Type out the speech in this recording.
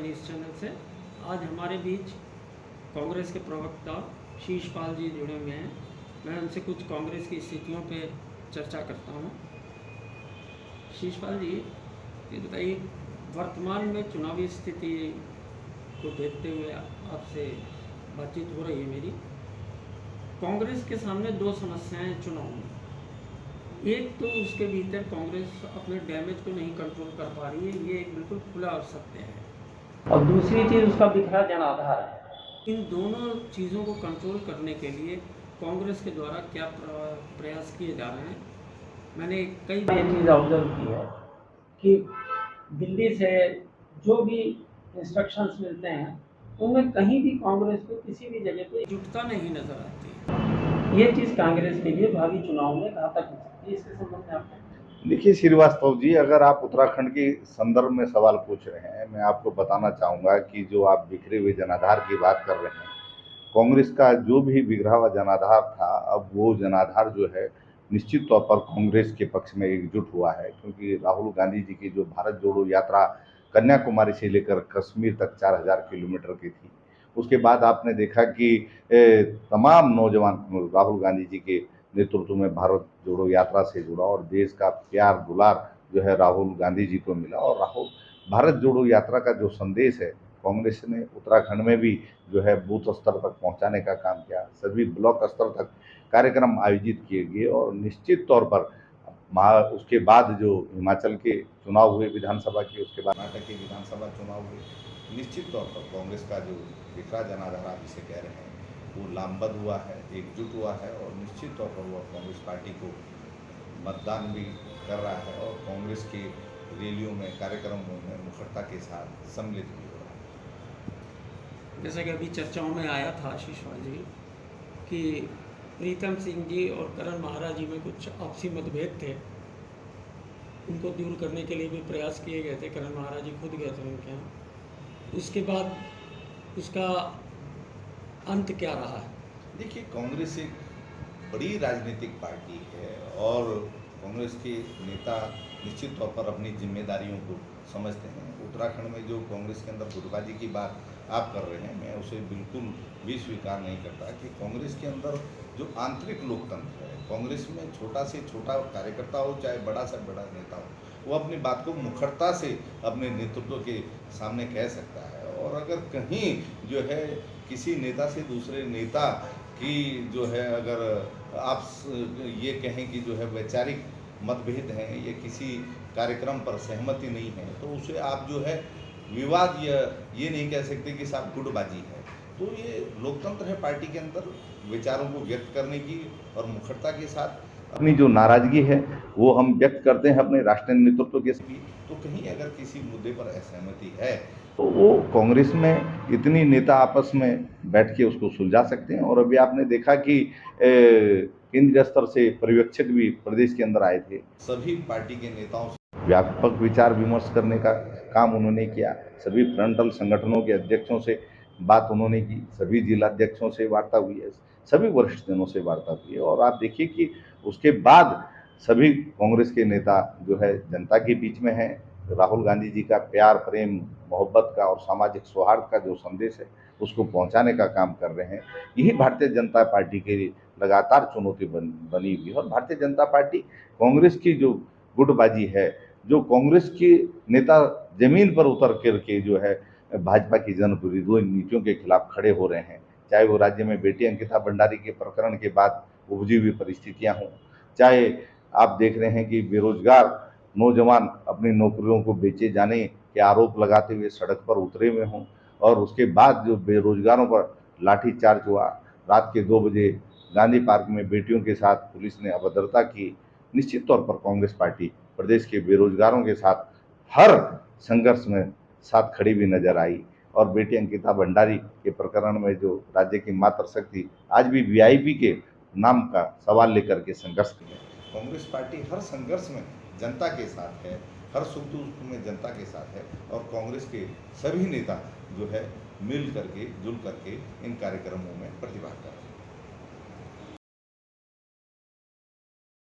News channel से। आज हमारे बीच कांग्रेस के प्रवक्ता शीशपाल जी जुड़े हुए हैं। मैं उनसे कुछ कांग्रेस की स्थितियों पे चर्चा करता हूं। शीशपाल जी, ये बताइए, वर्तमान में चुनावी स्थिति को देखते हुए आपसे बातचीत हो रही है मेरी। कांग्रेस के सामने दो समस्याएं चुनाव में। एक तो उसके भीतर कांग्रेस अपने डैमेज को नहीं कंट्रोल कर पा रही है, ये एक बिल्कुल खुला और सत्य है। और दूसरी चीज़ उसका बिखरा जनाधार है। इन दोनों चीज़ों को कंट्रोल करने के लिए कांग्रेस के द्वारा क्या प्रयास किए जा रहे हैं। मैंने कई बार ये चीज़ ऑब्जर्व की है कि दिल्ली से जो भी इंस्ट्रक्शंस मिलते हैं उनमें कहीं भी कांग्रेस को किसी भी जगह पे जुटता नहीं नजर आती है। ये चीज़ कांग्रेस के लिए भावी चुनाव में घातक हो सकती है। इसके संबंध में आप देखिए श्रीवास्तव जी, अगर आप उत्तराखंड के संदर्भ में सवाल पूछ रहे हैं, मैं आपको बताना चाहूँगा कि जो आप बिखरे हुए जनाधार की बात कर रहे हैं, कांग्रेस का जो भी बिखरा हुआ जनाधार था, अब वो जनाधार जो है निश्चित तौर पर कांग्रेस के पक्ष में एकजुट हुआ है। क्योंकि राहुल गांधी जी की जो भारत जोड़ो यात्रा कन्याकुमारी से लेकर कश्मीर तक 4000 किलोमीटर की थी, उसके बाद आपने देखा कि तमाम नौजवान राहुल गांधी जी के नेतृत्व में भारत जोड़ो यात्रा से जुड़ा और देश का प्यार दुलार जो है राहुल गांधी जी को मिला। और राहुल भारत जोड़ो यात्रा का जो संदेश है, कांग्रेस ने उत्तराखंड में भी जो है बूथ स्तर तक पहुंचाने का काम किया। सभी ब्लॉक स्तर तक कार्यक्रम आयोजित किए गए और निश्चित तौर पर उसके बाद जो हिमाचल के चुनाव हुए विधानसभा के, उसके बाद कर्नाटक के विधानसभा चुनाव हुए, निश्चित तौर पर कांग्रेस का जो बिखरा जनाधार आप इसे कह रहे हैं वो लामबंद हुआ है, एकजुट हुआ है और निश्चित तौर पर वह कांग्रेस पार्टी को मतदान भी कर रहा है और कांग्रेस के रैलियों में, कार्यक्रमों में मुखरता के साथ सम्मिलित भी हो रहा है। जैसा कि अभी चर्चाओं में आया था शीशपाल जी कि प्रीतम सिंह जी और करण महाराज जी में कुछ आपसी मतभेद थे, उनको दूर करने के लिए भी प्रयास किए गए थे। करण महाराज जी खुद गए थे उनके यहाँ। उसके बाद उसका अंत क्या रहा है? देखिए, कांग्रेस एक बड़ी राजनीतिक पार्टी है और कांग्रेस के नेता निश्चित तौर पर अपनी जिम्मेदारियों को समझते हैं। उत्तराखंड में जो कांग्रेस के अंदर गुटबाजी की बात आप कर रहे हैं, मैं उसे बिल्कुल भी स्वीकार नहीं करता कि कांग्रेस के अंदर जो आंतरिक लोकतंत्र है, कांग्रेस में छोटा से छोटा कार्यकर्ता हो चाहे बड़ा से बड़ा नेता हो, वो अपनी बात को मुखरता से अपने नेतृत्व के सामने कह सकता है। और अगर कहीं जो है किसी नेता से दूसरे नेता की जो है, अगर आप ये कहें कि जो है वैचारिक मतभेद हैं या किसी कार्यक्रम पर सहमति नहीं है, तो उसे आप जो है विवाद या ये नहीं कह सकते कि साहब गुटबाजी है। तो ये लोकतंत्र है पार्टी के अंदर विचारों को व्यक्त करने की और मुखरता के साथ अपनी जो नाराजगी है वो हम व्यक्त करते हैं अपने राष्ट्रीय नेतृत्व के साथ। तो कहीं अगर किसी मुद्दे पर असहमति है तो वो कांग्रेस में इतनी नेता आपस में बैठ के उसको सुलझा सकते हैं। और अभी आपने देखा कि केंद्रीय स्तर से पर्यवेक्षक भी प्रदेश के अंदर आए थे, सभी पार्टी के नेताओं से व्यापक विचार विमर्श करने का काम उन्होंने किया। सभी फ्रंटल संगठनों के अध्यक्षों से बात उन्होंने की, सभी जिलाध्यक्षों से वार्ता हुई है, सभी वरिष्ठ जनों से वार्ता हुई है। और आप देखिए कि उसके बाद सभी कांग्रेस के नेता जो है जनता के बीच में हैं। राहुल गांधी जी का प्यार, प्रेम, मोहब्बत का और सामाजिक सौहार्द का जो संदेश है उसको पहुंचाने का काम कर रहे हैं। यही भारतीय जनता पार्टी के लिए लगातार चुनौती बनी हुई है। और भारतीय जनता पार्टी कांग्रेस की जो गुटबाजी है, जो कांग्रेस के नेता जमीन पर उतर करके जो है भाजपा की जन विरोधी नीतियों के खिलाफ खड़े हो रहे हैं, चाहे वो राज्य में बेटी अंकिता भंडारी के प्रकरण के बाद उपजी हुई परिस्थितियां हों, चाहे आप देख रहे हैं कि बेरोजगार नौजवान अपनी नौकरियों को बेचे जाने के आरोप लगाते हुए सड़क पर उतरे हुए हों, और उसके बाद जो बेरोजगारों पर लाठीचार्ज हुआ, रात के 2 बजे गांधी पार्क में बेटियों के साथ पुलिस ने अभद्रता की। निश्चित तौर पर कांग्रेस पार्टी प्रदेश के बेरोजगारों के साथ हर संघर्ष में साथ खड़ी भी नजर आई। और बेटी अंकिता भंडारी के प्रकरण में जो राज्य की मातृशक्ति आज भी वीआईपी के नाम का सवाल लेकर के संघर्ष कर रही है। कांग्रेस पार्टी हर संघर्ष में जनता के साथ है, हर सुख दुख में जनता के साथ है और कांग्रेस के सभी नेता जो है मिल करके जुल करके इन कार्यक्रमों में प्रतिभाग कर रहे हैं।